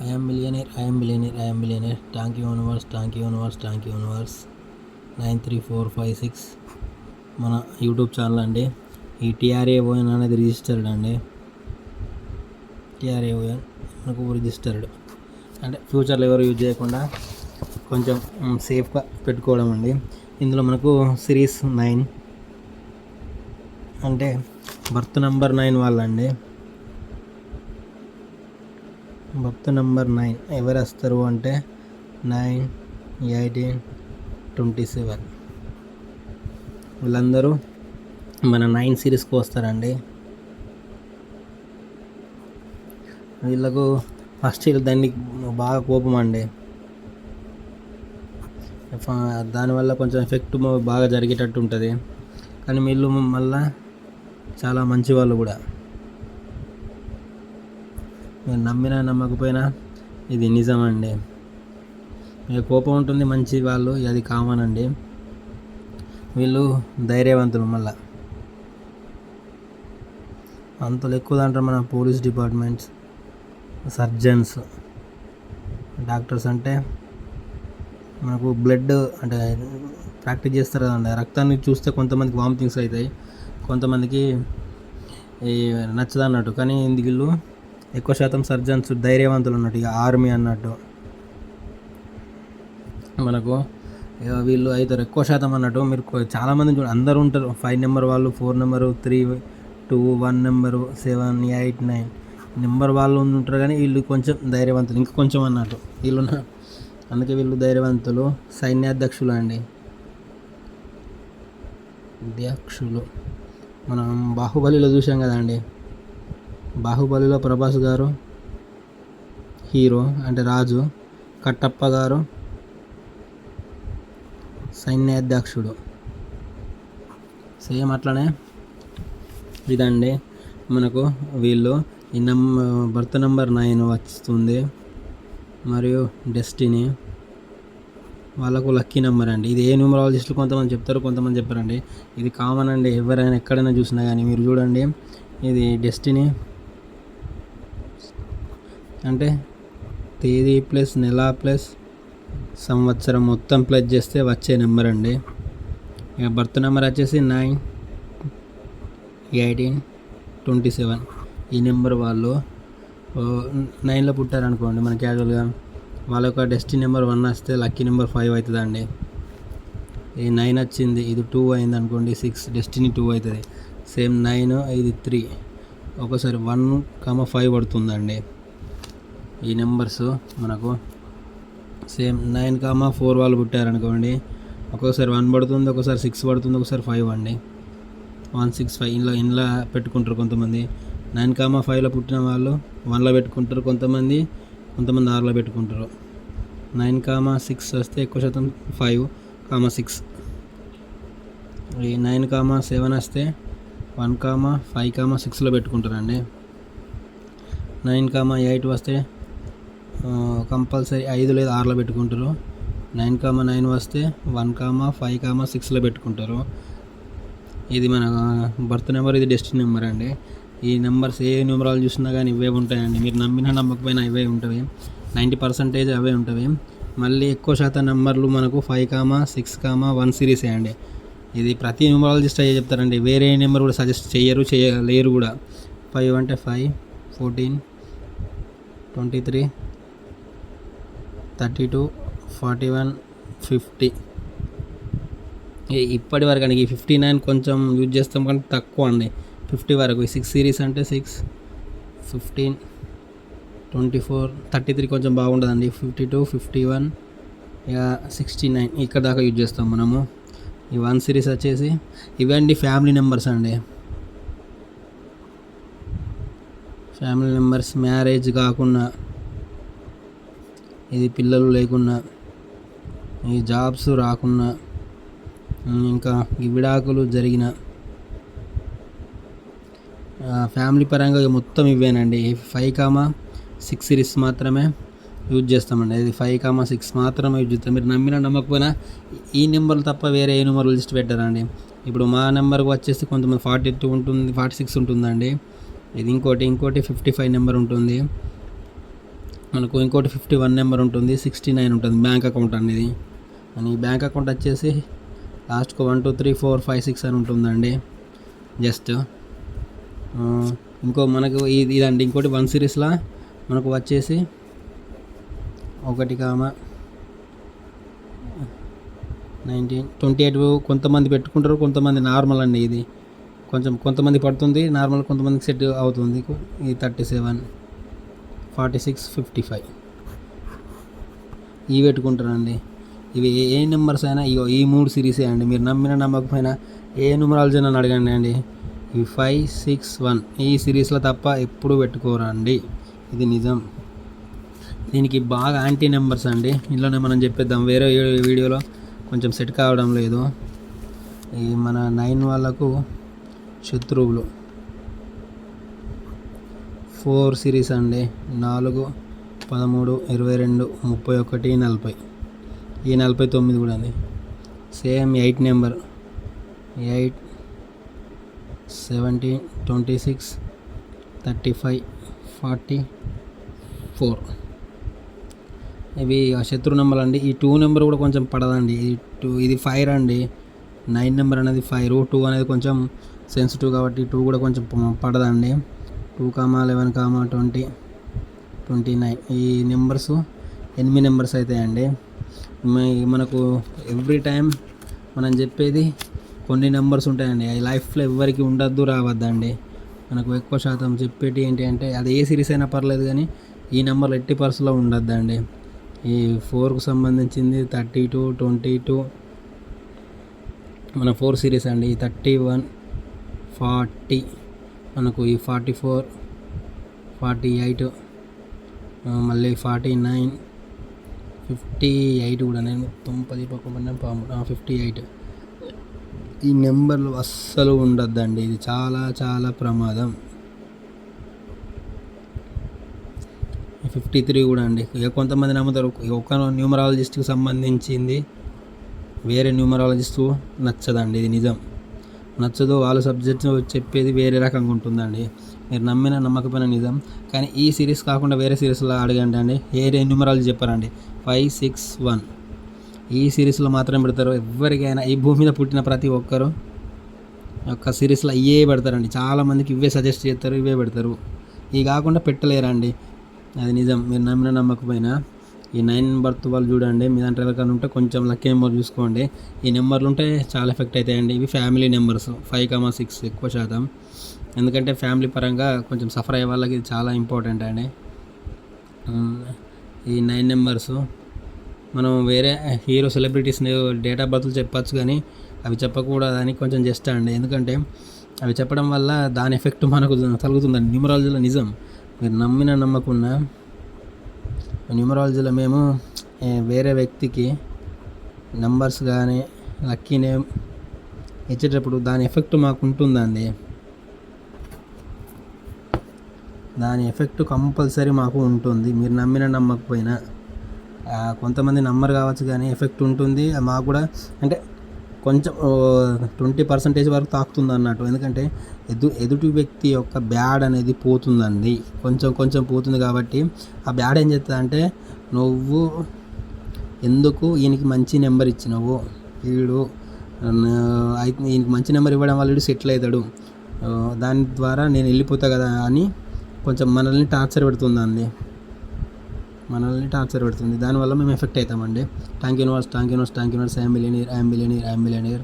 I am millionaire, I am millionaire, I am millionaire. Thank you universe, thank you universe, thank you universe. 93456 మన YouTube channel అండి. ఈ TRAON అనేది registered అండి. TRAON మనకు registered అంటే ఫ్యూచర్లో ఎవరు యూజ్ చేయకుండా కొంచెం సేఫ్గా పెట్టుకోవడం అండి. ఇందులో మనకు సిరీస్ 9 అంటే బర్త్ నెంబర్ 9 వాళ్ళండి. బర్త్ నెంబర్ 9 ఎవరు వస్తారు అంటే 9/18/27 వీళ్ళందరూ మన 9 సిరీస్కి వస్తారండి. వీళ్ళకు ఫస్ట్ దాన్ని బాగా కోపం అండి. దానివల్ల కొంచెం ఎఫెక్ట్ బాగా జరిగేటట్టు ఉంటుంది. కానీ వీళ్ళు మళ్ళీ చాలా మంచి వాళ్ళు కూడా. మీరు నమ్మినా నమ్మకపోయినా ఇది నిజమండి. మీకు కోపం ఉంటుంది, మంచి వాళ్ళు, అది కామన్ అండి. వీళ్ళు ధైర్యవంతులు. మళ్ళా అంతలు ఎక్కువ అంటారు మన పోలీస్ డిపార్ట్మెంట్స్, సర్జన్స్, డాక్టర్స్. అంటే మనకు బ్లడ్ అంటే ప్రాక్టీస్ చేస్తారు కదండి. రక్తాన్ని చూస్తే కొంతమందికి వామిటింగ్స్ అవుతాయి, కొంతమందికి నచ్చదు అన్నట్టు. కానీ వీళ్ళు ఎక్కువ శాతం సర్జన్స్, ధైర్యవంతులు అన్నట్టు, ఇక ఆర్మీ అన్నట్టు. మనకు వీళ్ళు అవుతారు ఎక్కువ శాతం అన్నట్టు. మీరు చాలామంది చూడండి, అందరూ ఉంటారు. 5 నెంబర్ వాళ్ళు, 4 నెంబరు, 3, 2, 1 నెంబరు, 7, 8, 9 నెంబర్ వాళ్ళు ఉంటారు. కానీ వీళ్ళు కొంచెం ధైర్యవంతులు, ఇంకా కొంచెం అన్నట్టు వీళ్ళు. అందుకే వీళ్ళు ధైర్యవంతులు. సైన్యాధ్యక్షులు అండి, అధ్యక్షులు. మనం బాహుబలిలో చూసాం కదండి. బాహుబలిలో ప్రభాస్ గారు హీరో అంటే రాజు, కట్టప్ప గారు సైన్యాధ్యక్షుడు. సేమ్ అట్లనే ఇదండి మనకు. వీళ్ళు ఈ బర్త్ నెంబర్ 9 వస్తుంది. మరియు డెస్టినీ వాళ్ళకు లక్కీ నెంబర్ అండి. ఇది ఏ న్యూమరాలజిస్టులు కొంతమంది చెప్తారు, కొంతమంది చెప్పారండి. ఇది కామన్ అండి, ఎవరైనా ఎక్కడైనా చూసినా కానీ. మీరు చూడండి, ఇది డెస్టినీ అంటే తేదీ ప్లస్ నెల ప్లస్ సంవత్సరం మొత్తం ప్లస్ చేస్తే వచ్చే నెంబర్ అండి. ఇక బర్త్ నెంబర్ వచ్చేసి 9/18/27. ఈ నెంబర్ వాళ్ళు 9లో పుట్టారనుకోండి, మన క్యాజువల్గా వాళ్ళ యొక్క డెస్టినీ నెంబర్ 1 వస్తే లక్కీ నెంబర్ 5 అవుతుందండి. ఈ 9 వచ్చింది, ఇది 2 అయింది అనుకోండి, 6 డెస్టినీ 2 అవుతుంది. సేమ్ 9 ఇది 3, ఒకసారి 1,5 పడుతుందండి. ఈ నెంబర్స్ మనకు సేమ్ 9,4 వాళ్ళు పుట్టారనుకోండి, ఒక్కొక్కసారి 1 పడుతుంది, ఒకసారి 6 పడుతుంది, ఒకసారి 5 అండి. 165 ఇంట్లో పెట్టుకుంటారు కొంతమంది. 9,5లో పుట్టిన వాళ్ళు 1లో పెట్టుకుంటారు, కొంతమంది 6లో పెట్టుకుంటారు. 9,6 వస్తే ఎక్కువ శాతం 5,6. ఈ 9,7 వస్తే 1,5,6లో పెట్టుకుంటారండి. 9,8 వస్తే కంపల్సరీ 5 లేదా 6లో పెట్టుకుంటారు. 9,9 వస్తే 1,5,6లో పెట్టుకుంటారు. ఇది మన బర్త్ నెంబర్, ఇది డెస్టినీ నెంబర్ అండి. ఈ నెంబర్స్ ఏ న్యూమరాలు చూసినా కానీ ఇవే ఉంటాయండి. మీరు నమ్మినా నమ్మకపోయినా ఇవే ఉంటాయి. 90% అవే ఉంటాయి. మళ్ళీ ఎక్కువ శాతం నెంబర్లు మనకు 5,6,1 సిరీస్ అండి. ఇది ప్రతి న్యూమరాలజిస్ట్ అయ్యే చెప్తారండి. వేరే నెంబర్ కూడా సజెస్ట్ చేయలేరు కూడా. 5 అంటే 5, 14, 23, 32, 41, 50. ఇప్పటి వరకు అండి. ఈ 59 కొంచెం యూజ్ చేస్తాం కానీ తక్కువ అండి. 50 వరకు. ఈ 6 సిరీస్ అంటే 6, 15, 24, 33 కొంచెం బాగుంటుందండి. 52, 51, ఇక 69 ఇక్కడ దాకా యూజ్ చేస్తాం మనము. ఈ 1 సిరీస్ వచ్చేసి ఇవండి ఫ్యామిలీ నెంబర్స్ అండి. ఫ్యామిలీ నెంబర్స్ మ్యారేజ్ కాకుండా, ఇది పిల్లలు లేకున్నా, ఈ జాబ్స్ రాకున్నా, ఇంకా ఈ విడాకులు జరిగిన, ఫ్యామిలీ పరంగా మొత్తం ఇవేనండి. 5,6 సిరీస్ మాత్రమే యూజ్ చేస్తామండి. ఇది 5,6 మాత్రమే యూజ్ చేస్తాం. మీరు నమ్మినా నమ్మకపోయినా ఈ నెంబర్లు తప్ప వేరే ఏ నెంబర్లు లిస్ట్ పెట్టారండి. ఇప్పుడు మా నెంబర్కి వచ్చేసి కొంతమంది 42 ఉంటుంది, 46 ఉంటుందండి. ఇది ఇంకోటి 55 నెంబర్ ఉంటుంది. మనకు ఇంకోటి 51 నెంబర్ ఉంటుంది, 69 ఉంటుంది బ్యాంక్ అకౌంట్ అనేది. అని బ్యాంక్ అకౌంట్ వచ్చేసి లాస్ట్కు 1 2 3 4 5 6 అని ఉంటుందండి. జస్ట్ ఇంకో మనకు ఇదండి. ఇంకోటి 1 సిరీస్లో మనకు వచ్చేసి 1, 28 కొంతమంది పెట్టుకుంటారు, కొంతమంది నార్మల్ అండి. ఇది కొంతమంది పడుతుంది నార్మల్, కొంతమందికి సెట్ అవుతుంది. ఈ 37 46 55 ఇవి పెట్టుకుంటారండి. ఇవి ఏ నెంబర్స్ అయినా ఈ 3 సిరీసే అండి. మీరు నమ్మిన నమ్మకపోయినా ఏ న్యూమరాలజీ అని అడగండి అండి. ఇవి 5 6 1 ఈ సిరీస్లో తప్ప ఎప్పుడు పెట్టుకోరండి, ఇది నిజం. దీనికి బాగా యాంటీ నెంబర్స్ అండి. ఇందులోనే మనం చెప్పేద్దాం, వేరే వీడియోలో కొంచెం సెట్ కావడం లేదు. ఈ మన 9 వాళ్ళకు శత్రువులు 4 సిరీస్ అండి. 4 13 22 31 40 ఈ 49 కూడా అండి. సేమ్ 8 నెంబర్ 8 17 26 35 44 ఇవి ఆ శత్రు నెంబర్ అండి. ఈ 2 నెంబర్ కూడా కొంచెం పడదండి. ఇది 5 అండి. 9 నెంబర్ అనేది 5, 2 అనేది కొంచెం సెన్సిటివ్ కాబట్టి 2 కూడా కొంచెం పడదండి. 2, 11, 20, 29 ఈ నెంబర్స్ 8 నెంబర్స్ అవుతాయండి. మనకు ఎవ్రీ టైం మనం చెప్పేది కొన్ని నెంబర్స్ ఉంటాయండి. అవి లైఫ్లో ఎవరికి ఉండద్దు, రావద్దండి. మనకు ఎక్కువ శాతం చెప్పేటి ఏంటి అంటే అది ఏ సిరీస్ అయినా పర్లేదు, కానీ ఈ నెంబర్లు ఎట్టి పర్సులో ఉండద్దండి. ఈ 4కు సంబంధించింది 32 22 మన 4 సిరీస్ అండి. 31 40 మనకు ఈ 44 48 మళ్ళీ 49 58 కూడా నేను 58 ఈ నెంబర్లు అస్సలు ఉండద్దండి. ఇది చాలా చాలా ప్రమాదం. 53 కూడా అండి. కొంతమంది నమ్ముతారు, ఒక న్యూమరాలజిస్ట్కి సంబంధించింది వేరే న్యూమరాలజిస్టు నచ్చదండి. ఇది నిజం, నచ్చదు. వాళ్ళ సబ్జెక్ట్ చెప్పేది వేరే రకంగా ఉంటుందండి. మీరు నమ్మిన నమ్మకపోయిన నిజం. కానీ ఈ సిరీస్ కాకుండా వేరే సిరీస్లో అడగండి అండి, ఏ న్యూమరాలజీ చెప్పారండి. 5 6 1 ఈ సిరీస్లో మాత్రమే పెడతారు. ఎవరికైనా ఈ భూమి మీద పుట్టిన ప్రతి ఒక్కరు యొక్క సిరీస్లో ఇవే పెడతారండి. చాలామందికి ఇవే సజెస్ట్ చేస్తారు, ఇవే పెడతారు. ఇవి కాకుండా పెట్టలేరండి, అది నిజం. మీరు నమ్మిన నమ్మకపోయినా ఈ 9 బర్త్ వాళ్ళు చూడండి. మీ దాంట్లో ఎవరికైనా ఉంటే కొంచెం లక్కీ నెంబర్ చూసుకోండి. ఈ నెంబర్లు ఉంటే చాలా ఎఫెక్ట్ అవుతాయండి. ఇవి ఫ్యామిలీ నెంబర్స్ 5, 6 ఎక్కువ శాతం. ఎందుకంటే ఫ్యామిలీ పరంగా కొంచెం సఫర్ అయ్యే వాళ్ళకి ఇది చాలా ఇంపార్టెంట్ అండి. ఈ 9 నెంబర్స్ మనం వేరే హీరో సెలబ్రిటీస్ డేట్ ఆఫ్ బర్త్లు చెప్పచ్చు, కానీ అవి చెప్పకూడదని కొంచెం జస్ట్ అండి. ఎందుకంటే అవి చెప్పడం వల్ల దాని ఎఫెక్ట్ మనకు కలుగుతుందండి. న్యూమరాలజీలో నిజం. మీరు నమ్మిన నమ్మకున్నా న్యూమరాలజీలో మేము వేరే వ్యక్తికి నంబర్స్ కానీ లక్కీ నేమ్ ఇచ్చేటప్పుడు దాని ఎఫెక్ట్ మాకు ఉంటుందండి. దాని ఎఫెక్ట్ కంపల్సరీ మాకు ఉంటుంది. మీరు నమ్మిన నమ్మకపోయినా కొంతమంది నమ్మరు కావచ్చు, కానీ ఎఫెక్ట్ ఉంటుంది. మాకు కూడా అంటే కొంచెం 20% వరకు తాకుతుంది అన్నట్టు. ఎందుకంటే ఎదుటి వ్యక్తి యొక్క బ్యాడ్ అనేది పోతుందండి, కొంచెం పోతుంది. కాబట్టి ఆ బ్యాడ్ ఏం చేస్తుంది అంటే, నువ్వు ఎందుకు ఈయనకి మంచి నెంబర్ ఇచ్చినావు, ఈయనకి మంచి నెంబర్ ఇవ్వడం వల్ల వీడు సెటిల్ అవుతాడు, దాని ద్వారా నేను వెళ్ళిపోతా కదా అని కొంచెం మనల్ని టార్చర్ పెడుతుంది. దానివల్ల మేము ఎఫెక్ట్ అవుతామండి. Thank you universe, I'm millionaire.